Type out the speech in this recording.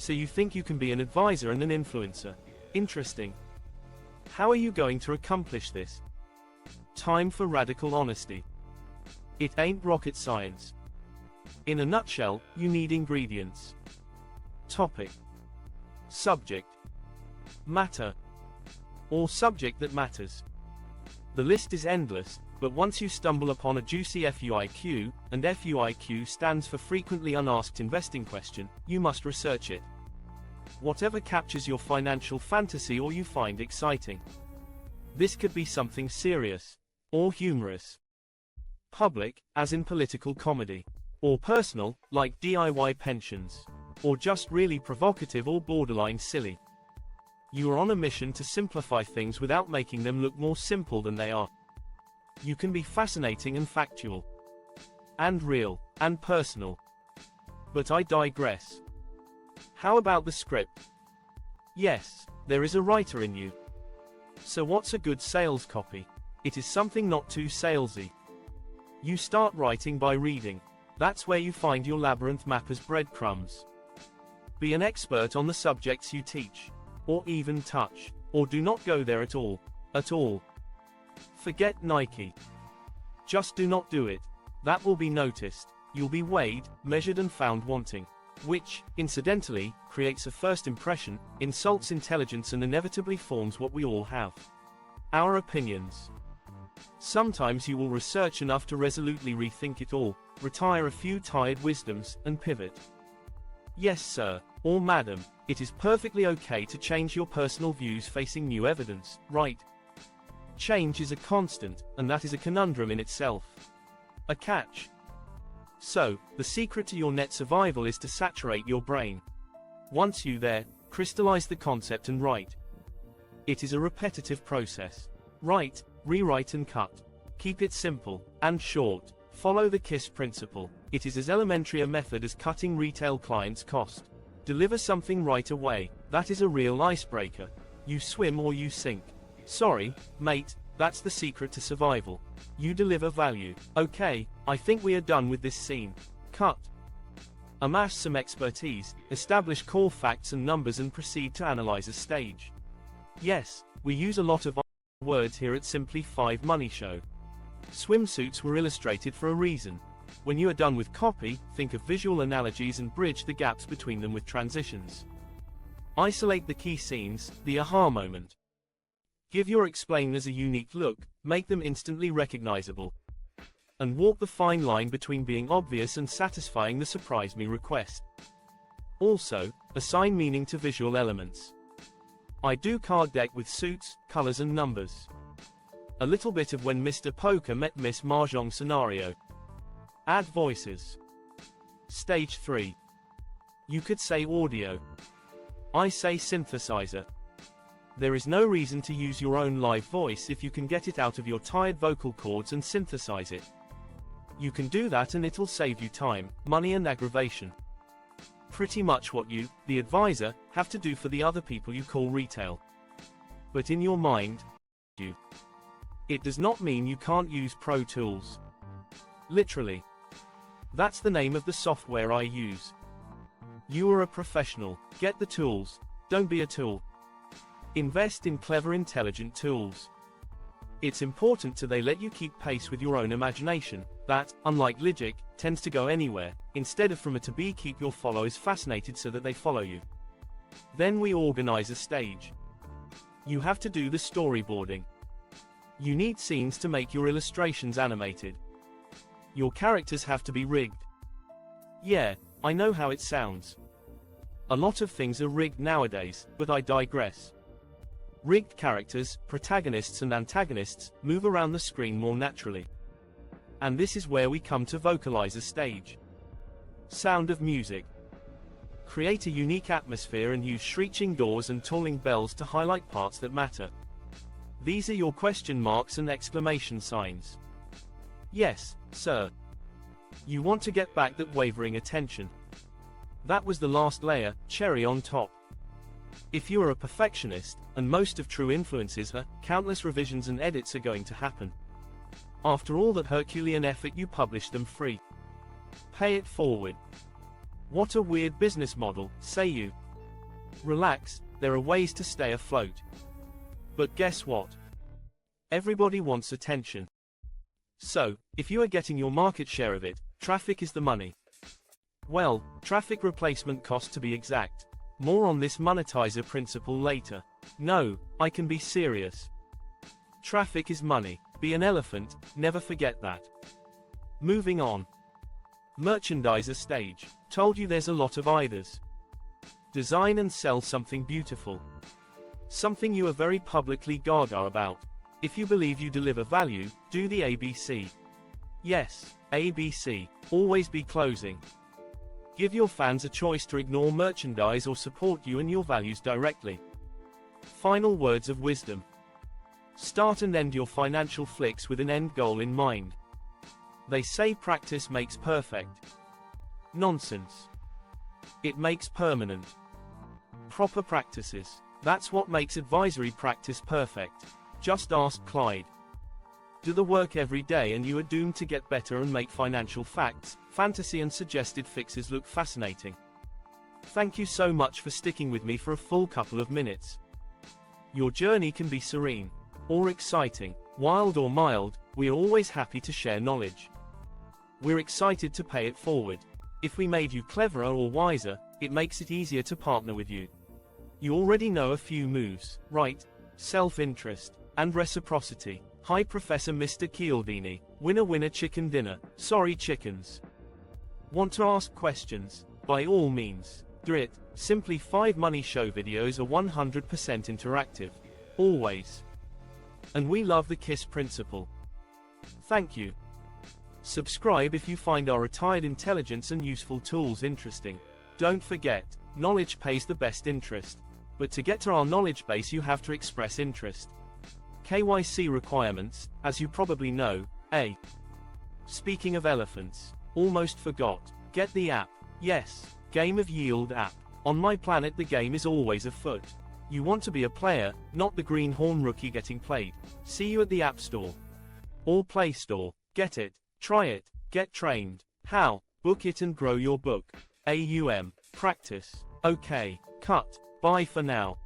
So you think you can be an advisor and an influencer? Interesting. How are you going to accomplish this? Time for radical honesty. It ain't rocket science. In a nutshell, you need ingredients. Topic. Subject. Matter. Or subject that matters. The list is endless, but once you stumble upon a juicy FUIQ, and FUIQ stands for Frequently Unasked Investing Question, you must research it. Whatever captures your financial fantasy or you find exciting. This could be something serious, or humorous. Public, as in political comedy. Or personal, like DIY pensions. Or just really provocative or borderline silly. You are on a mission to simplify things without making them look more simple than they are. You can be fascinating and factual. And real, and personal. But I digress. How about the script? Yes, there is a writer in you. So what's a good sales copy? It is something not too salesy. You start writing by reading. That's where you find your labyrinth map as breadcrumbs. Be an expert on the subjects you teach. Or even touch. Or do not go there at all. At all. Forget Nike. Just do not do it. That will be noticed. You'll be weighed, measured and found wanting. Which, incidentally, creates a first impression, insults intelligence and inevitably forms what we all have. Our opinions. Sometimes you will research enough to resolutely rethink it all, retire a few tired wisdoms, and pivot. Yes sir, or madam, it is perfectly okay to change your personal views facing new evidence, right? Change is a constant, and that is a conundrum in itself. A catch. So, the secret to your net survival is to saturate your brain. Once you there, crystallize the concept and write. It is a repetitive process. Write, rewrite and cut. Keep it simple, and short. Follow the KISS principle. It is as elementary a method as cutting retail clients' cost. Deliver something right away. That is a real icebreaker. You swim or you sink. Sorry, mate, that's the secret to survival. You deliver value. Okay, I think we are done with this scene. Cut. Amass some expertise, establish core facts and numbers and proceed to analyze a stage. Yes, we use a lot of words here at Simply 5 Money Show. Swimsuits were illustrated for a reason. When you are done with copy, think of visual analogies and bridge the gaps between them with transitions. Isolate the key scenes, the aha moment. Give your explainers a unique look, make them instantly recognizable. And walk the fine line between being obvious and satisfying the surprise me request. Also, assign meaning to visual elements. I do card deck with suits, colors and numbers. A little bit of when Mr. Poker met Miss Mahjong scenario. Add voices. Stage 3. You could say audio. I say synthesizer. There is no reason to use your own live voice if you can get it out of your tired vocal cords and synthesize it. You can do that and it'll save you time, money and aggravation. Pretty much what you, the advisor, have to do for the other people you call retail. But in your mind, you. It does not mean you can't use Pro Tools. Literally. That's the name of the software I use. You are a professional, get the tools, don't be a tool. Invest in clever intelligent tools. It's important they let you keep pace with your own imagination, that, unlike logic, tends to go anywhere, instead of from a to be keep your followers fascinated so that they follow you. Then we organize a stage. You have to do the storyboarding. You need scenes to make your illustrations animated. Your characters have to be rigged. Yeah, I know how it sounds. A lot of things are rigged nowadays, but I digress. Rigged characters, protagonists and antagonists, move around the screen more naturally. And this is where we come to vocalize a stage. Sound of music. Create a unique atmosphere and use screeching doors and tolling bells to highlight parts that matter. These are your question marks and exclamation signs. Yes, sir. You want to get back that wavering attention. That was the last layer, cherry on top. If you are a perfectionist, and most of true influences are, countless revisions and edits are going to happen. After all that Herculean effort, you publish them free. Pay it forward. What a weird business model, say you. Relax, there are ways to stay afloat. But guess what? Everybody wants attention. So, if you are getting your market share of it, traffic is the money. Well, traffic replacement cost to be exact. More on this monetizer principle later. No, I can be serious. Traffic is money. Be an elephant, never forget that. Moving on. Merchandiser stage. Told you there's a lot of either's. Design and sell something beautiful. Something you are very publicly gaga about. If you believe you deliver value, do the ABC. Yes, ABC. Always be closing. Give your fans a choice to ignore merchandise or support you and your values directly. Final words of wisdom. Start and end your financial flicks with an end goal in mind. They say practice makes perfect. Nonsense. It makes permanent. Proper practices. That's what makes advisory practice perfect. Just ask Clyde. Do the work every day and you are doomed to get better and make financial facts, fantasy and suggested fixes look fascinating. Thank you so much for sticking with me for a full couple of minutes. Your journey can be serene, or exciting, wild or mild, we are always happy to share knowledge. We're excited to pay it forward. If we made you cleverer or wiser, it makes it easier to partner with you. You already know a few moves, right? Self-interest, and reciprocity. Hi Professor Mr. Cialdini, winner winner chicken dinner, sorry chickens. Want to ask questions? By all means, do it. Simply 5 money show videos are 100% interactive. Always. And we love the KISS principle. Thank you. Subscribe if you find our retired intelligence and useful tools interesting. Don't forget, knowledge pays the best interest. But to get to our knowledge base you have to express interest. KYC requirements, as you probably know, A. Speaking of elephants, almost forgot, get the app. Yes, Game of Yield app. On my planet the game is always afoot. You want to be a player, not the greenhorn rookie getting played. See you at the App Store. Or Play Store. Get it, try it, get trained. How? Book it and grow your book. AUM. Practice. Okay, cut. Bye for now.